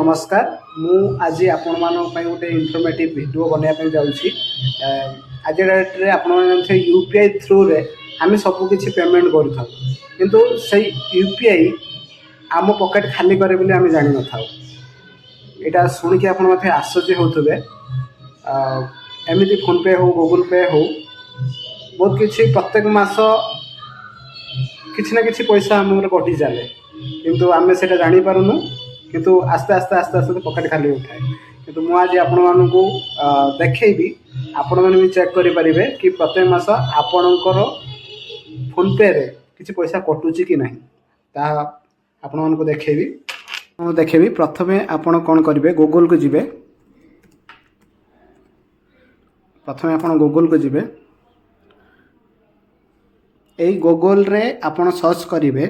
नमस्कार मु आज आपण गोटे इनफॉर्मेटिव वीडियो बनवाई जाऊँगी आज डेट रे आपण यूपीआई थ्रू रे आम सबकि पेमेंट करूँ से यूपीआई आम पकेट खाली करे बोली आम जान न था यहाँ शुणिकी आप आश्चर्य होते एमती फोन पे हो गूगल पे हो बहुत किसी प्रत्येक मास किसी ना कि पैसा आम कटि चले किंतु आम से जापारूँ किंतु आस्ते आस्ते आस्ते आस्ते पकेट खाली उठाए किंतु मुझे आज आपण मानू देखी आपण मैंने भी चेक करें कि प्रत्येक मास आपणकर फोन पे रे किसी पैसा कटुची कि ना आपण मानू देखेबी प्रथमे आपण कौन करेंगे गूगल को जिबे प्रथमे आपण गूगल को जिबे यही गूगल रे आपण सर्च करेंगे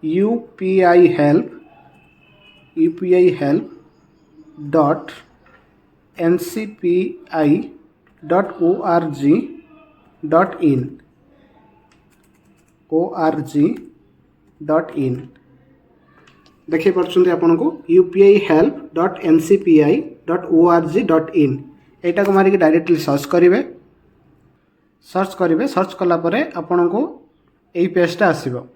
UPI help dot ncpi dot in देखिए पार्टी आपन को यूपीआई हेल्प डॉट ncpi.org.in यहाँ को मारिक डायरेक्टली सर्च करेंगे सर्च कलापर आपन को यही पेजटा आसो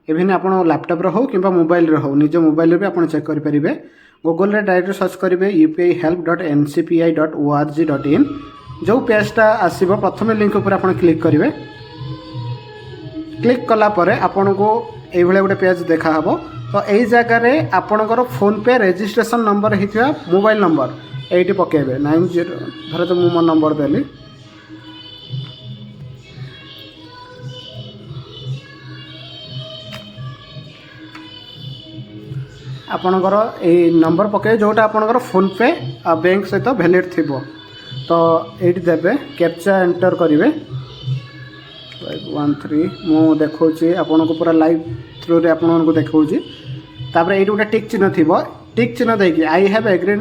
इवेन आप लैपटॉप हो कि मोबाइल हो निज मोबाइल भी आप चेक करेंगे गूगल रे डायरेक्ट सर्च करेंगे यूपीआई हेल्प डॉट ncpi.org.in जो पेजटा आसो प्रथम लिंक उपर आप क्लिक करेंगे क्लिक कलापर आपन को ये गोटे पेज देखा हम तो यही जगह आपणकर फोन पे रजिस्ट्रेशन नंबर होता मोबाइल नंबर ये पकेबे 90 धर तो मो नंबर देली आपणकर ये नंबर पके जोटा आपणकर फोन पे बैंक सहित वैलिड थी तो ये देवे कैप्चा एंटर करेंगे 513 मु देखा आपन को पूरा लाइव थ्रू रे आपन को देखा तापर ये गोटे टिक चिन्ह थी टिक चिन्ह देखिए I have agree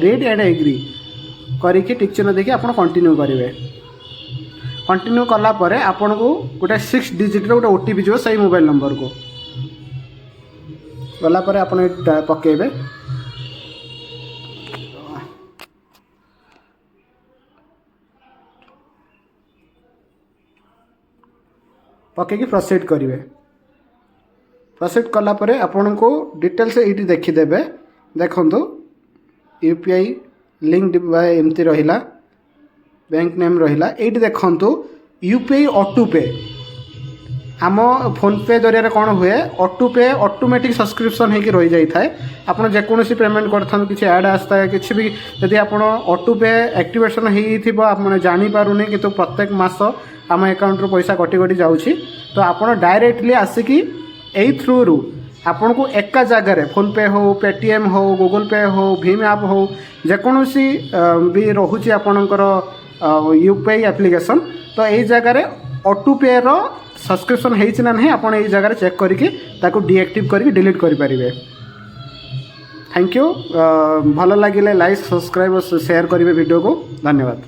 read and agree करके टिक चिन्ह देखिए आप कंटिन्यू करेंगे कंटिन्यू कलापर आपन को गोटे 6 डिजिट गोटे ओटीपी जो सही मोबाइल नंबर को गलापर आप पकेबे पकईकि प्रोसीड करेंगे प्रोसीड कलापर आपन को डिटेल्स ये देखीदेवे देखु यूपीआई लिंक एमती रहा बैंक नेम रहा ये देखु यूपीआई ऑटो पे आम फोन पे जरिए कौन हुए ऑटो पे ऑटोमेटिक सब्सक्रिप्शन होकर रही जाए आपड़ जेकोसी पेमेंट कर किसी ऐड आसता है किसी भी यदि आप ऑटो पे एक्टिवेशन हो जापारूनी कि प्रत्येक मास आम अकाउंट रू पैसा कटि कटि जाऊँगी तो आप डायरेक्टली आसिकी यही थ्रू रू आपन को एका जगार फोन पे हो पेटीएम हो गूगल पे हो भीम ऐप हो जेकोसी भी रोचे आपणकर यूपीआई एप्लिकेशन तो यही जगार ऑटो पे रो सब्सक्रिप्शन होना नहीं आप जगह चेक करके डीएक्टिव करके डिलीट करेंगे थैंक यू भल लगे लाइक सब्सक्राइब और शेयर करेंगे वीडियो को धन्यवाद।